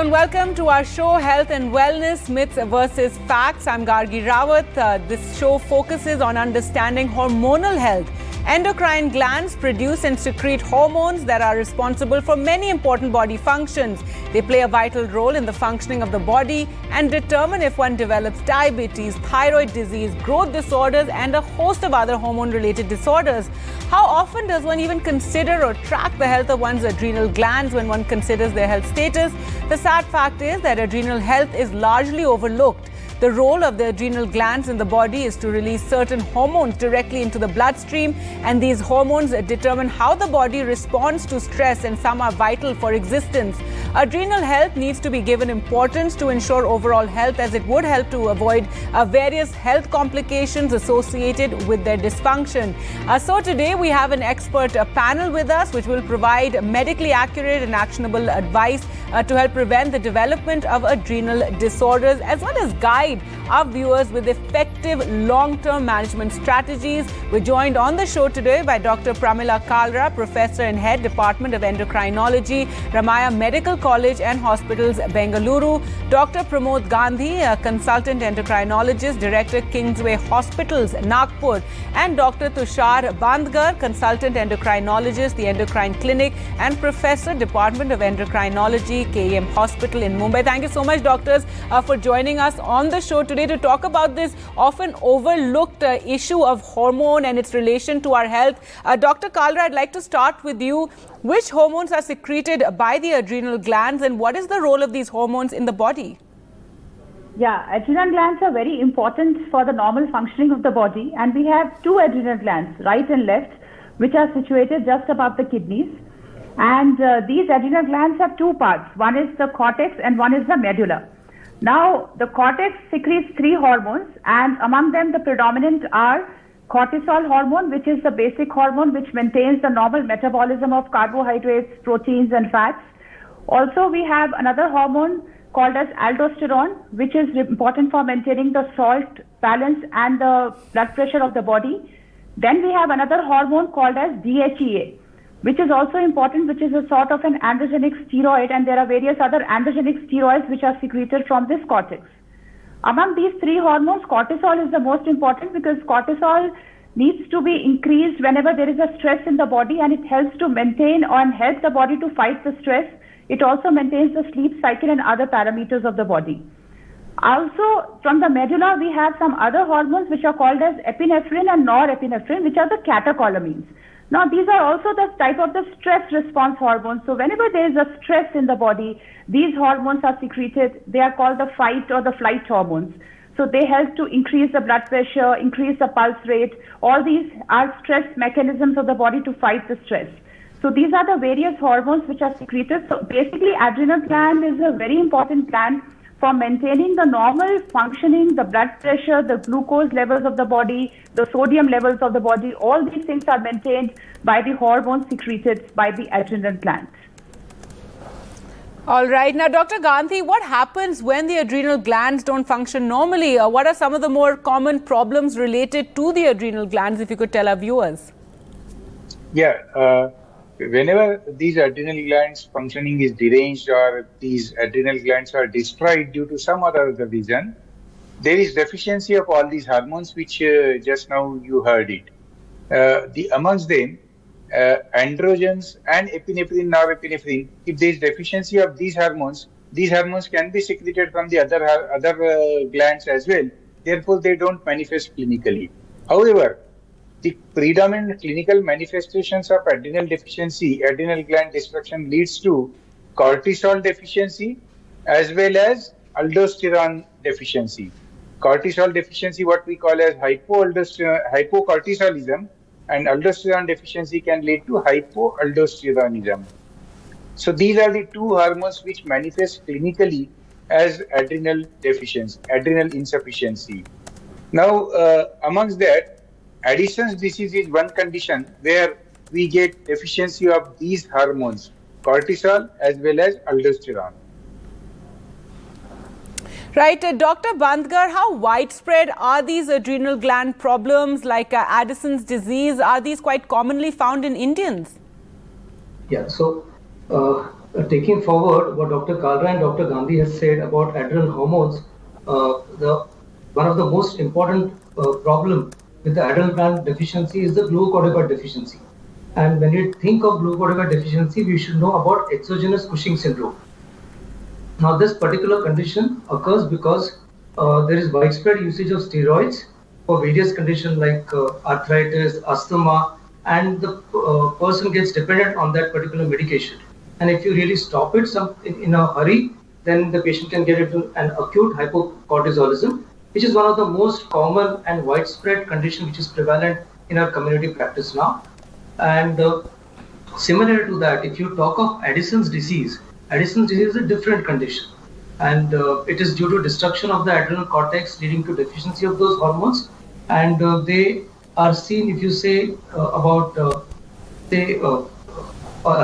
and welcome to our show Health and Wellness Myths versus Facts. I'm Gargi Rawat. This show focuses on understanding hormonal health. Endocrine glands produce and secrete hormones that are responsible for many important body functions. They play a vital role in the functioning of the body and determine if one develops diabetes, thyroid disease, growth disorders, and a host of other hormone-related disorders. How often does one even consider or track the health of one's adrenal glands when one considers their health status? The sad fact is that adrenal health is largely overlooked. The role of the adrenal glands in the body is to release certain hormones directly into the bloodstream, and these hormones determine how the body responds to stress, and some are vital for existence. Adrenal health needs to be given importance to ensure overall health, as it would help to avoid various health complications associated with their dysfunction. So today we have an expert panel with us which will provide medically accurate and actionable advice to help prevent the development of adrenal disorders, as well as guide our viewers with effective long-term management strategies. We're joined on the show today by Dr. Pramila Kalra, Professor and Head, Department of Endocrinology, Ramaya Medical College and Hospitals, Bengaluru; Dr. Pramod Gandhi, Consultant Endocrinologist, Director, Kingsway Hospitals, Nagpur; and Dr. Tushar, Bandgar, Consultant Endocrinologist, the Endocrine Clinic, and Professor, Department of Endocrinology, KEM Hospital in Mumbai. Thank you so much, doctors, for joining us on the show today to talk about this often overlooked issue of hormone and its relation to our health. Dr. Kalra, I'd like to start with you. Which hormones are secreted by the adrenal glands, and what is the role of these hormones in the body? Yeah, adrenal glands are very important for the normal functioning of the body, and we have two adrenal glands, right and left, which are situated just above the kidneys. And these adrenal glands have two parts. One is the cortex and one is the medulla. Now, the cortex secretes three hormones, and among them the predominant are cortisol hormone, which is the basic hormone which maintains the normal metabolism of carbohydrates, proteins and fats. Also, we have another hormone called as aldosterone, which is important for maintaining the salt balance and the blood pressure of the body. Then we have another hormone called as DHEA, which is also important, which is a sort of an androgenic steroid, and there are various other androgenic steroids which are secreted from this cortex. Among these three hormones, cortisol is the most important because cortisol needs to be increased whenever there is a stress in the body, and it helps to maintain and help the body to fight the stress. It also maintains the sleep cycle and other parameters of the body. Also, from the medulla, we have some other hormones which are called as epinephrine and norepinephrine, which are the catecholamines. Now, these are also the type of the stress response hormones. So whenever there is a stress in the body, these hormones are secreted. They are called the fight or the flight hormones. So they help to increase the blood pressure, increase the pulse rate. All these are stress mechanisms of the body to fight the stress. So these are the various hormones which are secreted. So basically, adrenal gland is a very important gland for maintaining the normal functioning, the blood pressure, the glucose levels of the body, the sodium levels of the body. All these things are maintained by the hormones secreted by the adrenal glands. All right. Now, Dr. Gandhi, what happens when the adrenal glands don't function normally? What are some of the more common problems related to the adrenal glands, if you could tell our viewers? Yeah. Whenever these adrenal glands functioning is deranged or these adrenal glands are destroyed due to some other reason, there is deficiency of all these hormones, which just now you heard it. Amongst them, androgens and epinephrine, norepinephrine, if there is deficiency of these hormones can be secreted from the other glands as well. Therefore, they don't manifest clinically. However, the predominant clinical manifestations of adrenal deficiency, adrenal gland destruction, leads to cortisol deficiency as well as aldosterone deficiency. Cortisol deficiency, what we call as hypocortisolism, and aldosterone deficiency can lead to hypoaldosteronism. So these are the two hormones which manifest clinically as adrenal deficiency, adrenal insufficiency. Now, amongst that, Addisons disease is one condition where we get deficiency of these hormones, cortisol as well as aldosterone. Right. Dr. Bandgar, how widespread are these adrenal gland problems like Addison's disease? Are these quite commonly found in Indians? Yeah, so taking forward what Dr. Kalra and Dr. Gandhi has said about adrenal hormones, one of the most important problem with the adrenal gland deficiency is the glucocorticoid deficiency. And when you think of glucocorticoid deficiency, we should know about exogenous Cushing syndrome. Now, this particular condition occurs because there is widespread usage of steroids for various conditions like arthritis, asthma, and the person gets dependent on that particular medication. And if you really stop it in a hurry, then the patient can get into an acute hypocortisolism, which is one of the most common and widespread condition which is prevalent in our community practice now. And similar to that, if you talk of Addison's disease is a different condition, and it is due to destruction of the adrenal cortex leading to deficiency of those hormones, and they are seen, if you say about a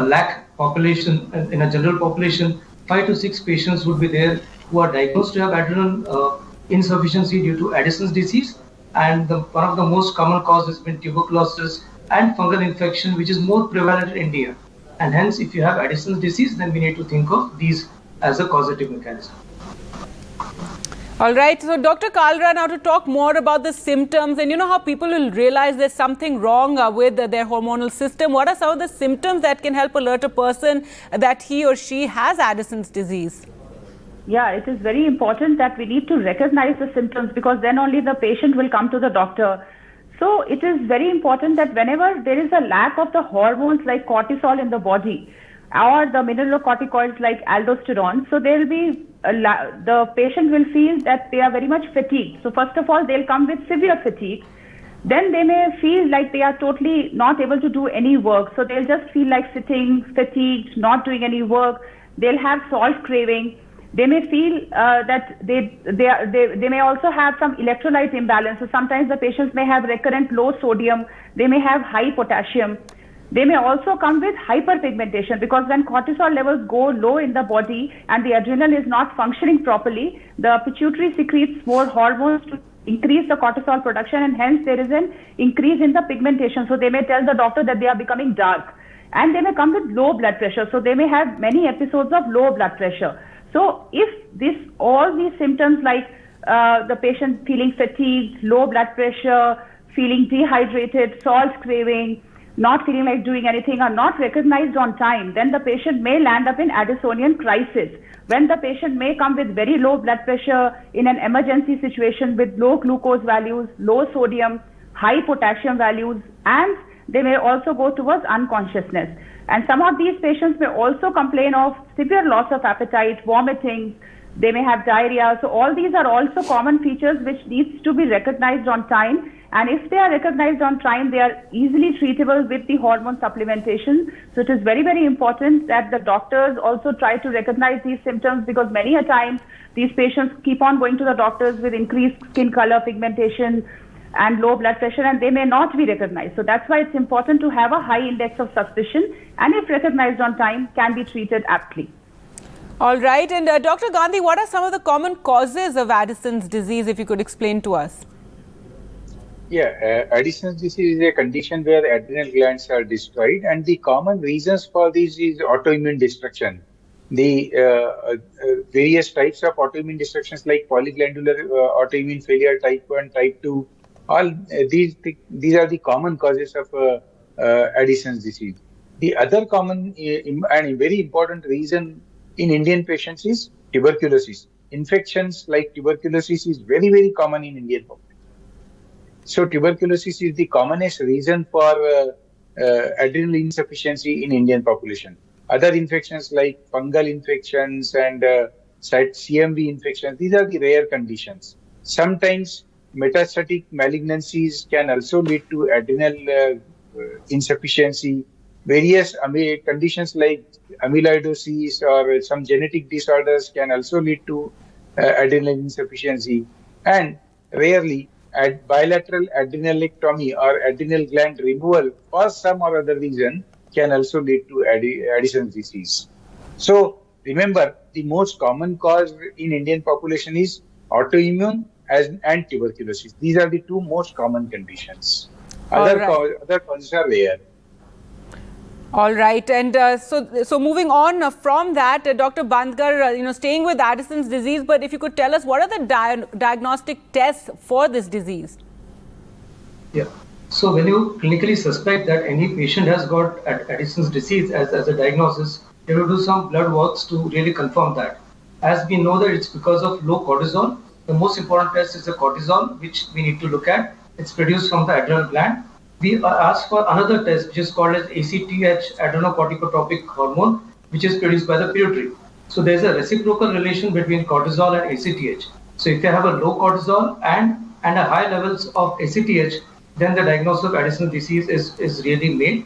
lakh population, in a general population, 5 to 6 patients would be there who are diagnosed to have adrenal insufficiency due to Addison's disease, and one of the most common causes has been tuberculosis and fungal infection, which is more prevalent in India. And hence, if you have Addison's disease, then we need to think of these as a causative mechanism. All right. So, Dr. Kalra, now to talk more about the symptoms, and you know how people will realize there's something wrong with their hormonal system. What are some of the symptoms that can help alert a person that he or she has Addison's disease? Yeah, it is very important that we need to recognize the symptoms, because then only the patient will come to the doctor. So it is very important that whenever there is a lack of the hormones like cortisol in the body or the mineralocorticoids like aldosterone, so there will be the patient will feel that they are very much fatigued. So first of all, they'll come with severe fatigue. Then they may feel like they are totally not able to do any work. So they'll just feel like sitting, fatigued, not doing any work. They'll have salt craving. They may feel that they may also have some electrolyte imbalance. So sometimes the patients may have recurrent low sodium. They may have high potassium. They may also come with hyperpigmentation, because when cortisol levels go low in the body and the adrenal is not functioning properly, the pituitary secretes more hormones to increase the cortisol production, and hence there is an increase in the pigmentation. So they may tell the doctor that they are becoming dark, and they may come with low blood pressure. So they may have many episodes of low blood pressure. So if all these symptoms like the patient feeling fatigued, low blood pressure, feeling dehydrated, salt craving, not feeling like doing anything are not recognized on time, then the patient may land up in Addisonian crisis, when the patient may come with very low blood pressure in an emergency situation with low glucose values, low sodium, high potassium values, and they may also go towards unconsciousness. And some of these patients may also complain of severe loss of appetite, vomiting, they may have diarrhea. So all these are also common features which needs to be recognized on time. And if they are recognized on time, they are easily treatable with the hormone supplementation. So it is very, very important that the doctors also try to recognize these symptoms, because many a time these patients keep on going to the doctors with increased skin color, pigmentation, and low blood pressure, and they may not be recognized. So that's why it's important to have a high index of suspicion, and if recognized on time, can be treated aptly. All right. And Dr. Gandhi, what are some of the common causes of Addison's disease, if you could explain to us? Yeah, Addison's disease is a condition where adrenal glands are destroyed, and the common reasons for this is autoimmune destruction. The various types of autoimmune destructions like polyglandular autoimmune failure, type 1, type 2, all these are the common causes of Addison's disease. The other common and very important reason in Indian patients is tuberculosis. Infections like tuberculosis is very, very common in Indian population. So tuberculosis is the commonest reason for adrenal insufficiency in Indian population. Other infections like fungal infections and CMV infections, these are the rare conditions. Sometimes metastatic malignancies can also lead to adrenal insufficiency. Various conditions like amyloidosis or some genetic disorders can also lead to adrenal insufficiency. And rarely, bilateral adrenalectomy or adrenal gland removal for some or other reason can also lead to Addison's disease. So remember, the most common cause in Indian population is autoimmune and tuberculosis. These are the two most common conditions. Other causes are rare. All right, and so moving on from that, Dr. Bandgar, staying with Addison's disease, but if you could tell us what are the diagnostic tests for this disease? Yeah. So when you clinically suspect that any patient has got Addison's disease as a diagnosis, you have to do some blood works to really confirm that. As we know that it's because of low cortisol, the most important test is the cortisol, which we need to look at. It's produced from the adrenal gland. We ask for another test, which is called as ACTH, adrenocorticotropic hormone, which is produced by the pituitary. So there's a reciprocal relation between cortisol and ACTH. So if you have a low cortisol and a high levels of ACTH, then the diagnosis of Addison's disease is really made.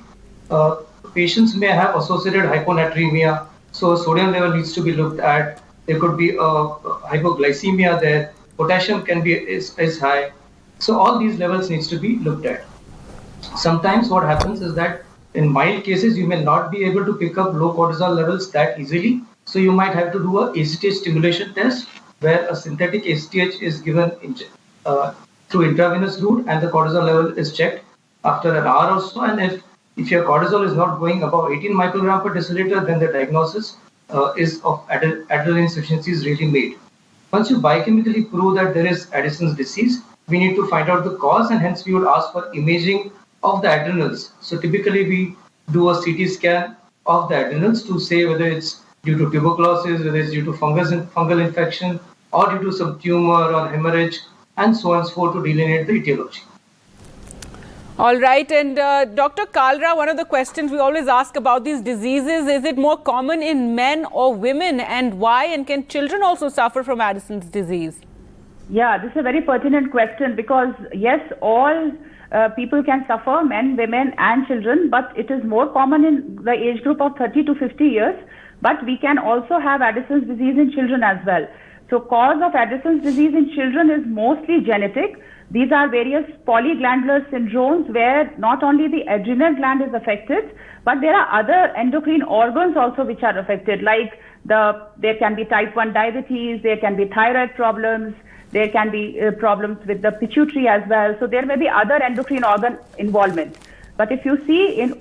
Patients may have associated hyponatremia, so sodium level needs to be looked at. There could be hypoglycemia there. Potassium can be is high. So all these levels needs to be looked at. Sometimes what happens is that in mild cases, you may not be able to pick up low cortisol levels that easily. So you might have to do a ACTH stimulation test where a synthetic ACTH is given through intravenous route and the cortisol level is checked after an hour or so. And if your cortisol is not going above 18 microgram per deciliter, then the diagnosis is of adrenal insufficiency is really made. Once you biochemically prove that there is Addison's disease, we need to find out the cause, and hence we would ask for imaging of the adrenals. So typically we do a CT scan of the adrenals to say whether it's due to tuberculosis, whether it's due to fungal infection, or due to some tumor or hemorrhage, and so on and so forth to delineate the etiology. All right, and Dr. Kalra, one of the questions we always ask about these diseases, is it more common in men or women, and why? And can children also suffer from Addison's disease? Yeah, this is a very pertinent question because yes, all people can suffer, men, women and children, but it is more common in the age group of 30 to 50 years, but we can also have Addison's disease in children as well. So cause of Addison's disease in children is mostly genetic. These are various polyglandular syndromes where not only the adrenal gland is affected, but there are other endocrine organs also which are affected, like there can be type 1 diabetes, there can be thyroid problems, there can be problems with the pituitary as well. So there may be other endocrine organ involvement. But if you see in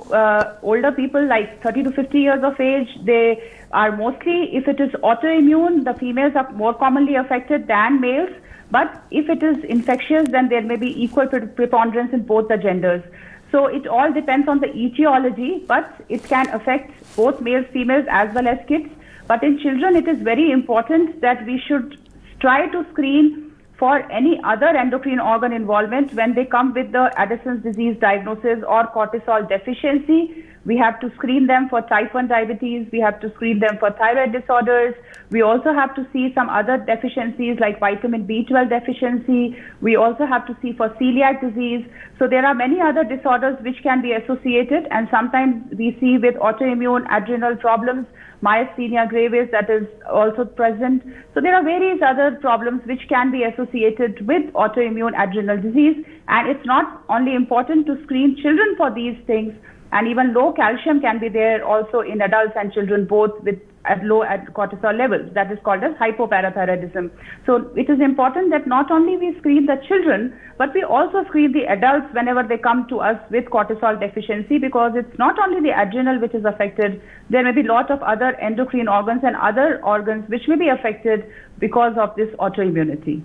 older people like 30 to 50 years of age, they are mostly, if it is autoimmune, the females are more commonly affected than males. But if it is infectious, then there may be equal preponderance in both the genders. So it all depends on the etiology, but it can affect both males, females, as well as kids. But in children, it is very important that we should try to screen for any other endocrine organ involvement when they come with the Addison's disease diagnosis or cortisol deficiency. We have to screen them for type 1 diabetes. We have to screen them for thyroid disorders. We also have to see some other deficiencies like vitamin B12 deficiency. We also have to see for celiac disease. So there are many other disorders which can be associated, and sometimes we see with autoimmune adrenal problems, myasthenia gravis that is also present. So there are various other problems which can be associated with autoimmune adrenal disease, and it's not only important to screen children for these things, and even low calcium can be there also in adults and children, both with low cortisol levels. That is called as hypoparathyroidism. So it is important that not only we screen the children, but we also screen the adults whenever they come to us with cortisol deficiency, because it's not only the adrenal which is affected. There may be a lot of other endocrine organs and other organs which may be affected because of this autoimmunity.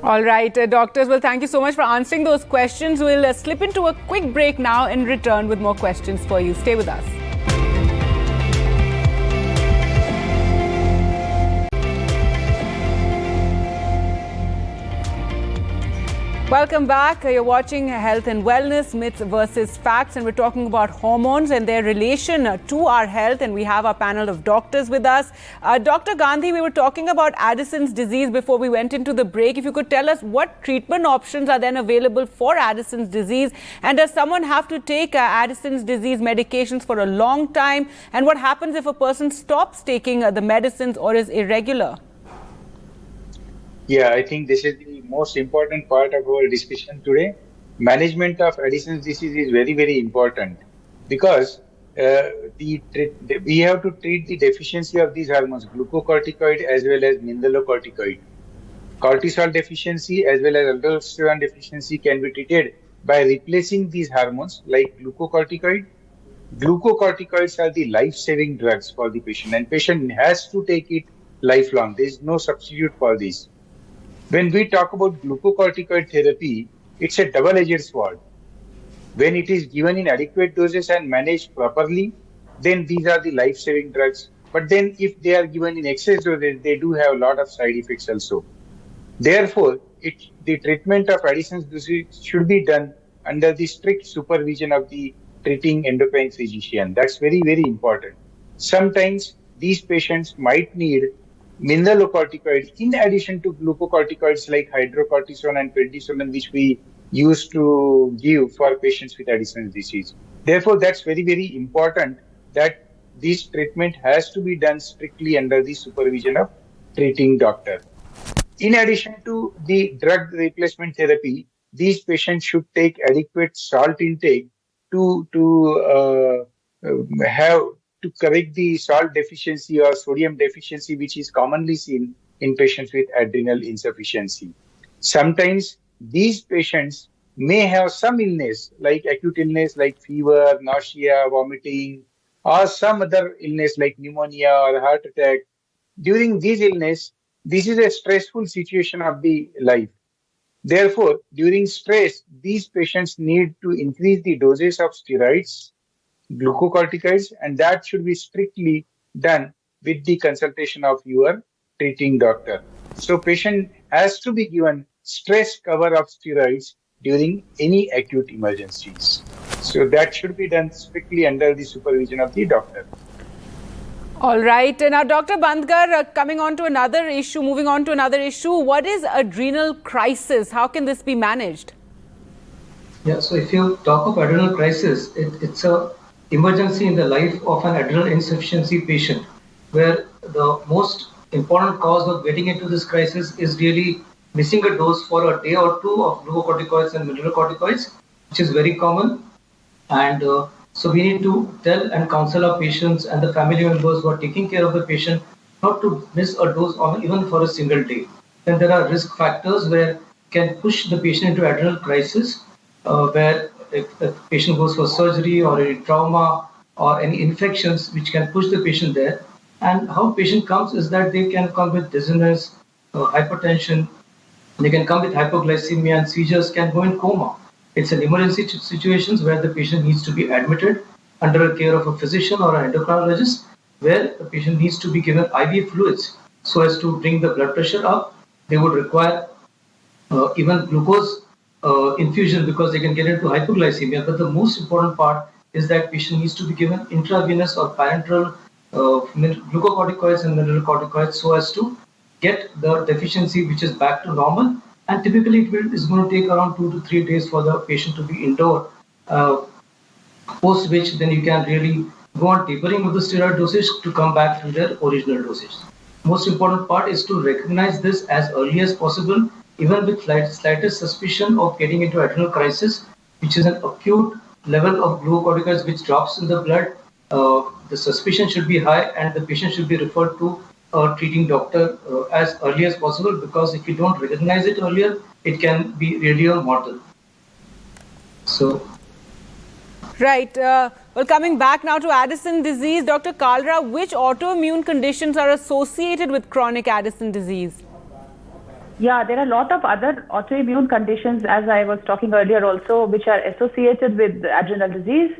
All right, doctors, well, thank you so much for answering those questions. We'll slip into a quick break now and return with more questions for you. Stay with us. Welcome back. You're watching Health and Wellness, Myths versus Facts, and we're talking about hormones and their relation to our health, and we have our panel of doctors with us. Dr. Gandhi, we were talking about Addison's disease before we went into the break. If you could tell us what treatment options are then available for Addison's disease, and does someone have to take Addison's disease medications for a long time, and what happens if a person stops taking the medicines or is irregular? Yeah, I think this is the most important part of our discussion today. Management of Addison's disease is very, very important because we have to treat the deficiency of these hormones, glucocorticoid as well as mineralocorticoid. Cortisol deficiency as well as aldosterone deficiency can be treated by replacing these hormones like glucocorticoid Glucocorticoids are the life-saving drugs for the patient, and patient has to take it lifelong. There is no substitute for this. When we talk about glucocorticoid therapy, it's a double-edged sword. When it is given in adequate doses and managed properly, then these are the life-saving drugs. But then if they are given in excess doses, they do have a lot of side effects also. Therefore, the treatment of Addison's disease should be done under the strict supervision of the treating endocrine physician. That's very, very important. Sometimes these patients might need mineralocorticoids in addition to glucocorticoids like hydrocortisone and prednisolone, which we used to give for patients with Addison's disease. Therefore, that's very, very important that this treatment has to be done strictly under the supervision of treating doctor. In addition to the drug replacement therapy, these patients should take adequate salt intake to have to correct the salt deficiency or sodium deficiency, which is commonly seen in patients with adrenal insufficiency. Sometimes these patients may have some illness, like acute illness like fever, nausea, vomiting, or some other illness like pneumonia or heart attack. During these illness, this is a stressful situation of the life. Therefore, during stress, these patients need to increase the doses of steroids, glucocorticoids, and that should be strictly done with the consultation of your treating doctor. So, patient has to be given stress cover of steroids during any acute emergencies. So, that should be done strictly under the supervision of the doctor. All right. Now, Dr. Bandgar, moving on to another issue, what is adrenal crisis? How can this be managed? Yeah, so if you talk of adrenal crisis, it's a emergency in the life of an adrenal insufficiency patient, where the most important cause of getting into this crisis is really missing a dose for a day or two of glucocorticoids and mineralocorticoids, which is very common. And so we need to tell and counsel our patients and the family members who are taking care of the patient not to miss a dose even for a single day. Then there are risk factors where can push the patient into adrenal crisis, where if the patient goes for surgery or any trauma or any infections which can push the patient there. And how patient comes is that they can come with dizziness, hypertension, they can come with hypoglycemia, and seizures, can go in coma. It's an emergency situations where the patient needs to be admitted under the care of a physician or an endocrinologist, where the patient needs to be given IV fluids so as to bring the blood pressure up. They would require even glucose infusion because they can get into hypoglycemia. But the most important part is that patient needs to be given intravenous or parenteral glucocorticoids and mineralocorticoids so as to get the deficiency which is back to normal. And typically it is going to take around 2 to 3 days for the patient to be indoor, post which then you can really go on tapering of the steroid dosage to come back to their original dosage. Most important part is to recognize this as early as possible, even with slightest suspicion of getting into adrenal crisis, which is an acute level of glucocorticoids which drops in the blood. The suspicion should be high and the patient should be referred to a treating doctor as early as possible, because if you don't recognize it earlier, it can be really mortal. So, right. Well, coming back now to Addison disease, Dr. Kalra, which autoimmune conditions are associated with chronic Addison disease? Yeah, there are a lot of other autoimmune conditions, as I was talking earlier also, which are associated with adrenal disease.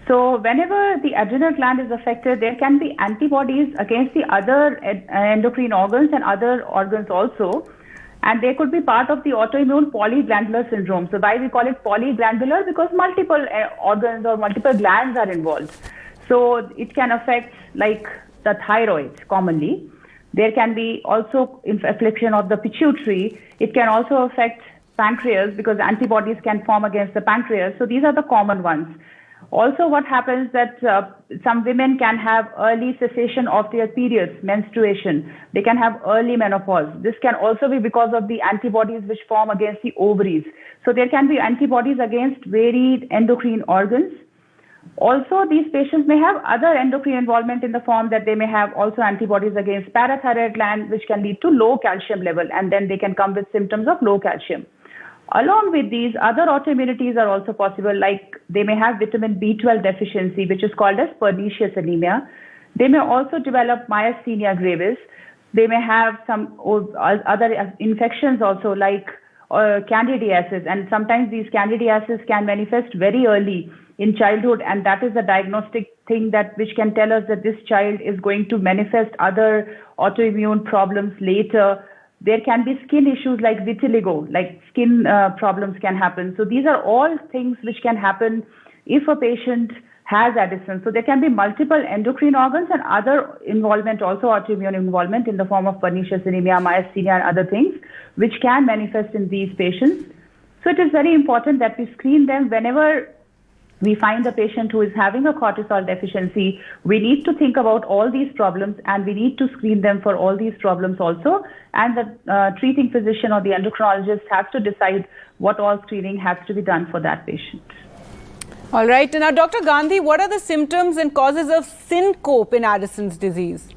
So whenever the adrenal gland is affected, there can be antibodies against the other endocrine organs and other organs also. And they could be part of the autoimmune polyglandular syndrome. So why we call it polyglandular? Because multiple organs or multiple glands are involved. So it can affect like the thyroid commonly. There can be also affliction of the pituitary. It can also affect pancreas because antibodies can form against the pancreas. So these are the common ones. Also, what happens that some women can have early cessation of their periods, menstruation. They can have early menopause. This can also be because of the antibodies which form against the ovaries. So there can be antibodies against varied endocrine organs. Also, these patients may have other endocrine involvement in the form that they may have also antibodies against parathyroid gland, which can lead to low calcium level, and then they can come with symptoms of low calcium. Along with these, other autoimmunities are also possible, like they may have vitamin B12 deficiency, which is called as pernicious anemia. They may also develop myasthenia gravis. They may have some other infections also, like candidiasis, and sometimes these candidiasis can manifest very early in childhood, and that is a diagnostic thing which can tell us that this child is going to manifest other autoimmune problems later. There can be skin issues like vitiligo, like skin problems can happen. So these are all things which can happen if a patient has Addisons. So there can be multiple endocrine organs and other involvement, also autoimmune involvement in the form of pernicious anemia, myasthenia, and other things, which can manifest in these patients. So it is very important that we screen them whenever we find a patient who is having a cortisol deficiency. We need to think about all these problems, and we need to screen them for all these problems also. And the treating physician or the endocrinologist has to decide what all screening has to be done for that patient. All right. Now, Dr. Gandhi, what are the symptoms and causes of syncope in Addison's disease?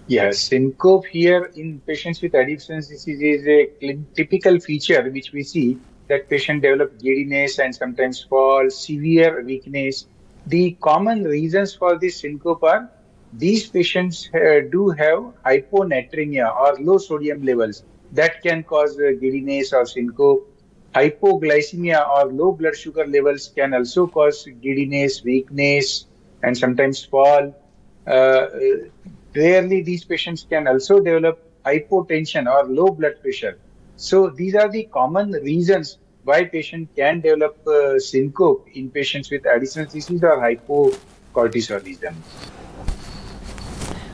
Yes, syncope here in patients with Addison's disease is a typical feature which we see, that patient develop giddiness and sometimes fall, severe weakness. The common reasons for this syncope are these patients do have hyponatremia or low sodium levels that can cause giddiness or syncope. Hypoglycemia or low blood sugar levels can also cause giddiness, weakness, and sometimes fall. Rarely these patients can also develop hypotension or low blood pressure. So these are the common reasons why patient can develop syncope in patients with Addison's disease or hypocortisolism.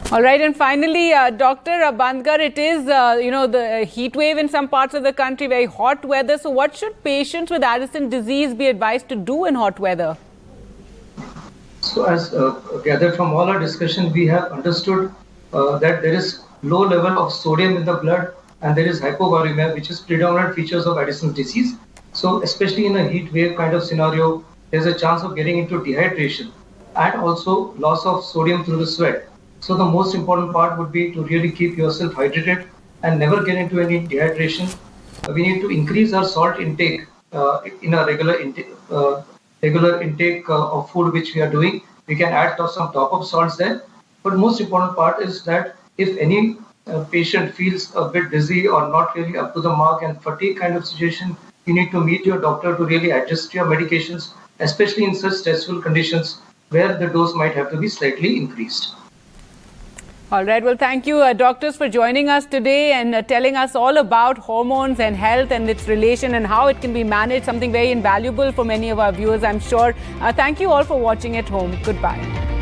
All right, and finally, Dr. Bandgar, it is, the heat wave in some parts of the country, very hot weather. So what should patients with Addison's disease be advised to do in hot weather? So as gathered from all our discussion, we have understood that there is low level of sodium in the blood and there is hypovolemia, which is predominant features of Addison's disease. So especially in a heat wave kind of scenario, there's a chance of getting into dehydration and also loss of sodium through the sweat. So the most important part would be to really keep yourself hydrated and never get into any dehydration. We need to increase our salt intake in a regular intake of food which we are doing. We can add some top-up salts there. But most important part is that if any patient feels a bit dizzy or not really up to the mark and fatigue kind of situation, you need to meet your doctor to really adjust your medications, especially in such stressful conditions where the dose might have to be slightly increased. All right. Well, thank you, doctors, for joining us today and telling us all about hormones and health and its relation and how it can be managed, something very invaluable for many of our viewers, I'm sure. Thank you all for watching at home. Goodbye.